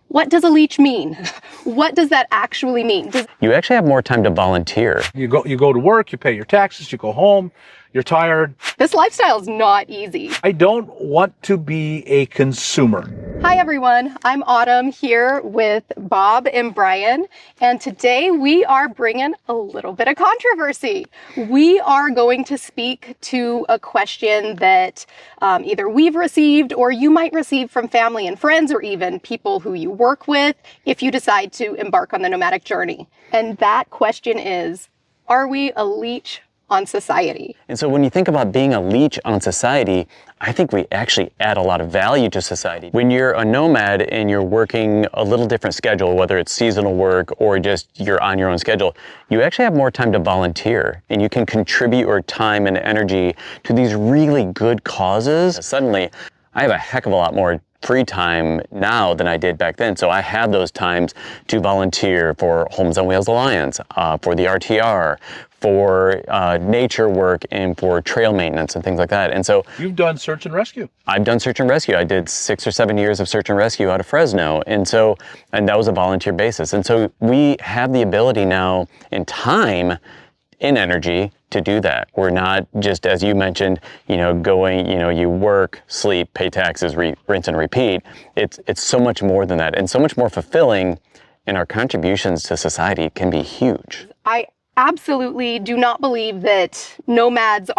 What does a leech mean? What does that actually mean? You actually have more time to volunteer. You go to work, you pay your taxes, you go home, you're tired. This lifestyle is not easy. I don't want to be a consumer. Hi everyone, I'm Autumn here with Bob and Brian, and today we are bringing a little bit of controversy. We are going to speak to a question that either we've received or you might receive from family and friends or even people who you work with if you decide to embark on the nomadic journey. And that question is, are we a leech on society? And so when you think about being a leech on society, I think we actually add a lot of value to society. When you're a nomad and you're working a little different schedule, whether it's seasonal work or just you're on your own schedule, you actually have more time to volunteer and you can contribute your time and energy to these really good causes. Suddenly, I have a heck of a lot more free time now than I did back then. So I have those times to volunteer for Homes on Wheels Alliance, for the RTR, for nature work, and for trail maintenance and things like that. And so You've done search and rescue. I've done search and rescue. I did 6 or 7 years of search and rescue out of Fresno. And that was a volunteer basis. And so we have the ability now in time and energy to do that. We're not just, as you mentioned, going, you work, sleep, pay taxes, rinse and repeat. It's so much more than that and so much more fulfilling, and our contributions to society can be huge. I absolutely do not believe that nomads,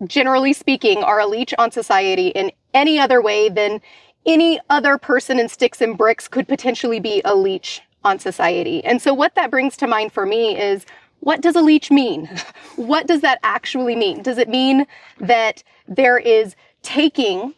generally speaking, are a leech on society in any other way than any other person in sticks and bricks could potentially be a leech on society. And so what that brings to mind for me is, what does a leech mean? What does that actually mean? Does it mean that there is taking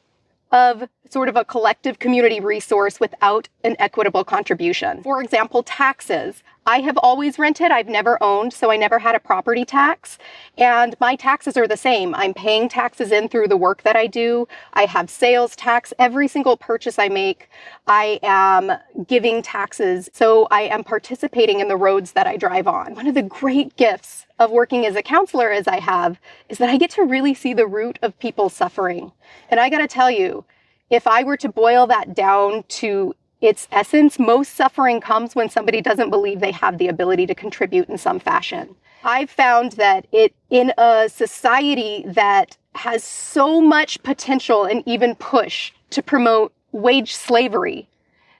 of sort of a collective community resource without an equitable contribution? For example, taxes. I have always rented. I've never owned, so I never had a property tax. And my taxes are the same. I'm paying taxes in through the work that I do. I have sales tax. Every single purchase I make, I am giving taxes. So I am participating in the roads that I drive on. One of the great gifts of working as a counselor as I have is that I get to really see the root of people's suffering. And I got to tell you, if I were to boil that down to its essence, most suffering comes when somebody doesn't believe they have the ability to contribute in some fashion. I've found that in a society that has so much potential and even push to promote wage slavery,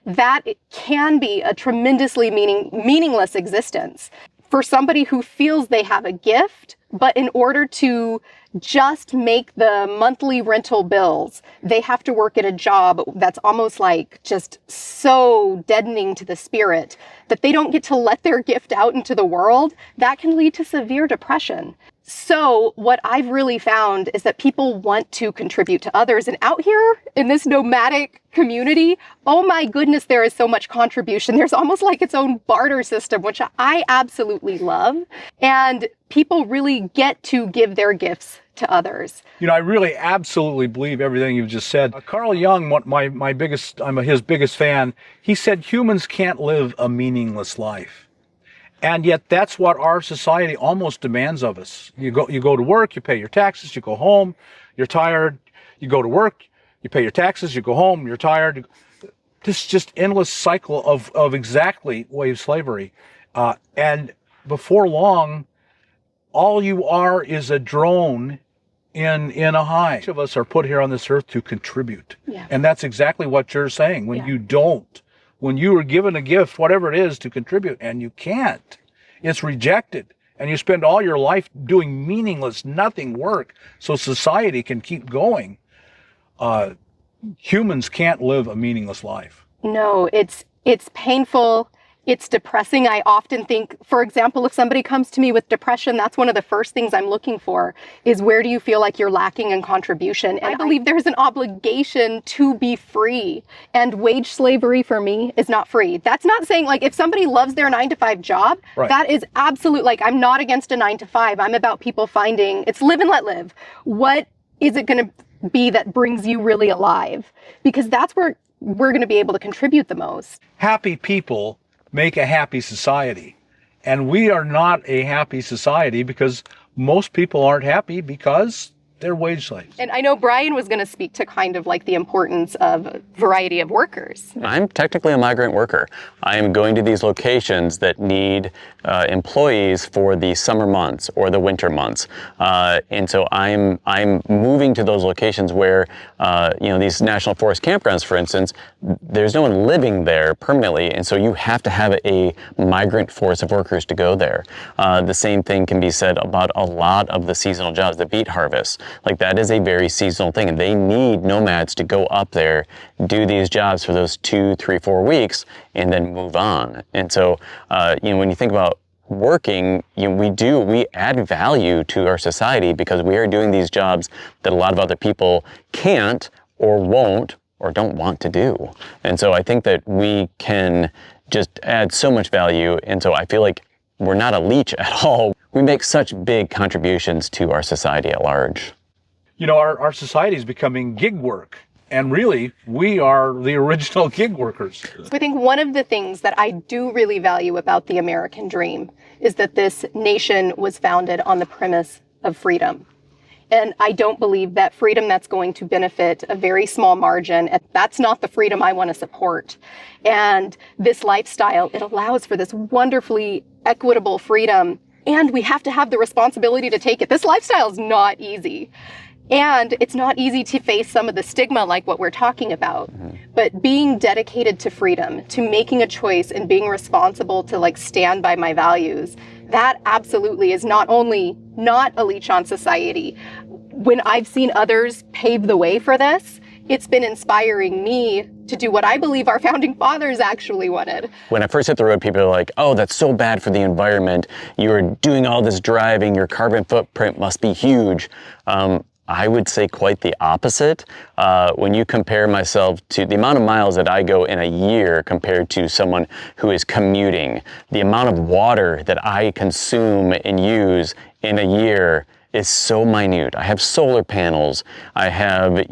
that it can be a tremendously meaningless existence for somebody who feels they have a gift, but in order to just make the monthly rental bills, they have to work at a job that's almost like just so deadening to the spirit that they don't get to let their gift out into the world. That can lead to severe depression. So what I've really found is that people want to contribute to others. And out here in this nomadic community, oh my goodness, there is so much contribution. There's almost like its own barter system, which I absolutely love. And people really get to give their gifts to others. I really absolutely believe everything you've just said. Carl Jung, I'm his biggest fan. He said humans can't live a meaningless life. And yet that's what our society almost demands of us. You go to work, you pay your taxes, you go home, you're tired, you go to work, you pay your taxes, you go home, you're tired. This just endless cycle of exactly wage slavery. And before long, all you are is a drone in a hive. Each of us are put here on this earth to contribute. Yeah. And that's exactly what you're saying. When you are given a gift, whatever it is, to contribute, and you can't, it's rejected. And you spend all your life doing meaningless, nothing work so society can keep going. Humans can't live a meaningless life. No, it's painful. It's depressing. I often think, for example, if somebody comes to me with depression, that's one of the first things I'm looking for is, where do you feel like you're lacking in contribution? And I believe there's an obligation to be free. And wage slavery for me is not free. That's not saying, like, if somebody loves their 9-to-5 job, right, that is absolute. Like, I'm not against a 9-to-5. I'm about people finding, it's live and let live. What is it going to be that brings you really alive? Because that's where we're going to be able to contribute the most. Happy people make a happy society. And we are not a happy society because most people aren't happy because They're wage slaves. And I know Brian was going to speak to kind of like the importance of variety of workers. I'm technically a migrant worker. I am going to these locations that need employees for the summer months or the winter months, and so I'm moving to those locations where these national forest campgrounds, for instance, there's no one living there permanently, and so you have to have a migrant force of workers to go there. The same thing can be said about a lot of the seasonal jobs, the beet harvest. Like that is a very seasonal thing, and they need nomads to go up there, do these jobs for those 2, 3, 4 weeks, and then move on. And so, when you think about working, we add value to our society because we are doing these jobs that a lot of other people can't or won't or don't want to do. And so I think that we can just add so much value. And so I feel like we're not a leech at all. We make such big contributions to our society at large. Our society is becoming gig work. And really, we are the original gig workers. I think one of the things that I do really value about the American dream is that this nation was founded on the premise of freedom. And I don't believe that freedom that's going to benefit a very small margin, that's not the freedom I want to support. And this lifestyle, it allows for this wonderfully equitable freedom. And we have to have the responsibility to take it. This lifestyle is not easy. And it's not easy to face some of the stigma like what we're talking about. But being dedicated to freedom, to making a choice and being responsible to like stand by my values, that absolutely is not only not a leech on society. When I've seen others pave the way for this, it's been inspiring me to do what I believe our founding fathers actually wanted. When I first hit the road, people are like, oh, that's so bad for the environment. You're doing all this driving, your carbon footprint must be huge. I would say quite the opposite. When you compare myself to the amount of miles that I go in a year compared to someone who is commuting, the amount of water that I consume and use in a year is so minute. I have solar panels. I have,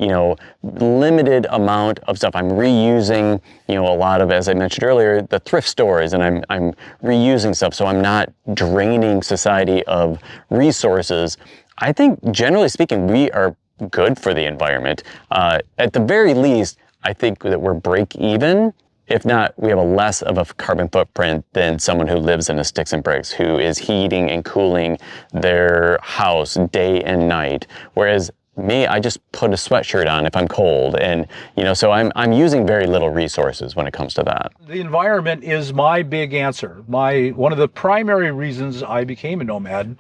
limited amount of stuff. I'm reusing, a lot of, as I mentioned earlier, the thrift stores, and I'm reusing stuff. So I'm not draining society of resources. I think, generally speaking, we are good for the environment. At the very least, I think that we're break even. If not, we have a less of a carbon footprint than someone who lives in a sticks and bricks, who is heating and cooling their house day and night. Whereas me, I just put a sweatshirt on if I'm cold. And, so I'm using very little resources when it comes to that. The environment is my big answer. One of the primary reasons I became a nomad,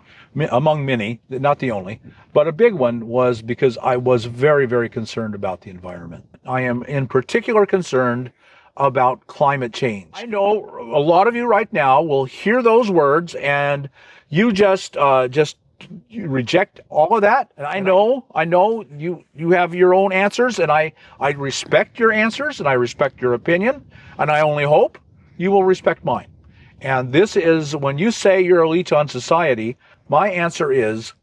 among many, not the only, but a big one, was because I was very, very concerned about the environment. I am in particular concerned about climate change. I know a lot of you right now will hear those words and you just you reject all of that. And I know you have your own answers, and I respect your answers and I respect your opinion, and I only hope you will respect mine. And this is, when you say you're a leech on society, my answer is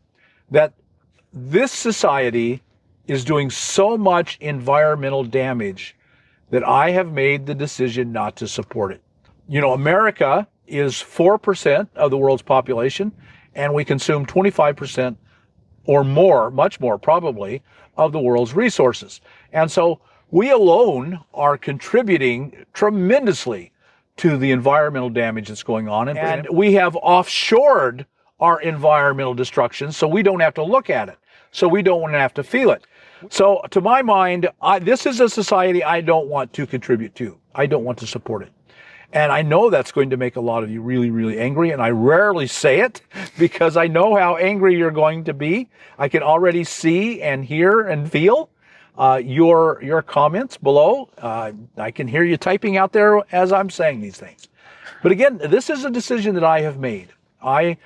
that this society is doing so much environmental damage that I have made the decision not to support it. America is 4% of the world's population, and we consume 25% or more, much more probably, of the world's resources. And so we alone are contributing tremendously to the environmental damage that's going on. And we have offshored our environmental destruction, so we don't have to look at it, so we don't have to feel it. So to my mind, this is a society I don't want to contribute to. I don't want to support it. And I know that's going to make a lot of you really, really angry, and I rarely say it because I know how angry you're going to be. I can already see and hear and feel your comments below. I can hear you typing out there as I'm saying these things. But again, this is a decision that I have made. I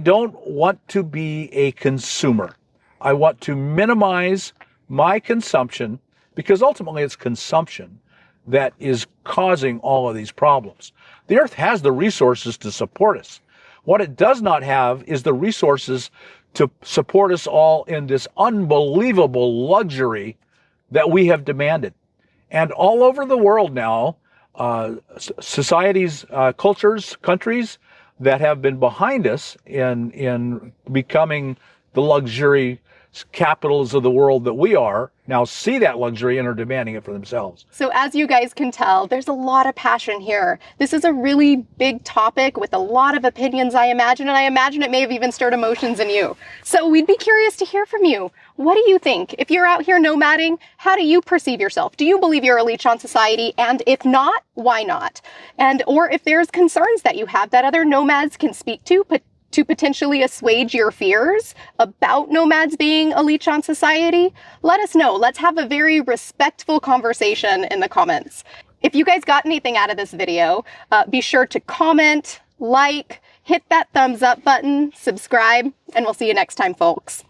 don't want to be a consumer. I want to minimize my consumption, because ultimately it's consumption that is causing all of these problems. The earth has the resources to support us. What it does not have is the resources to support us all in this unbelievable luxury that we have demanded. And all over the world now, societies, cultures, countries that have been behind us in becoming the luxury capitals of the world that we are now see that luxury and are demanding it for themselves. So as you guys can tell, there's a lot of passion here. This is a really big topic with a lot of opinions, I imagine, and I imagine it may have even stirred emotions in you. So we'd be curious to hear from you. What do you think? If you're out here nomading, how do you perceive yourself? Do you believe you're a leech on society? And if not, why not? And or if there's concerns that you have that other nomads can speak to potentially assuage your fears about nomads being a leech on society, let us know. Let's have a very respectful conversation in the comments. If you guys got anything out of this video, be sure to comment, like, hit that thumbs up button, subscribe, and we'll see you next time, folks.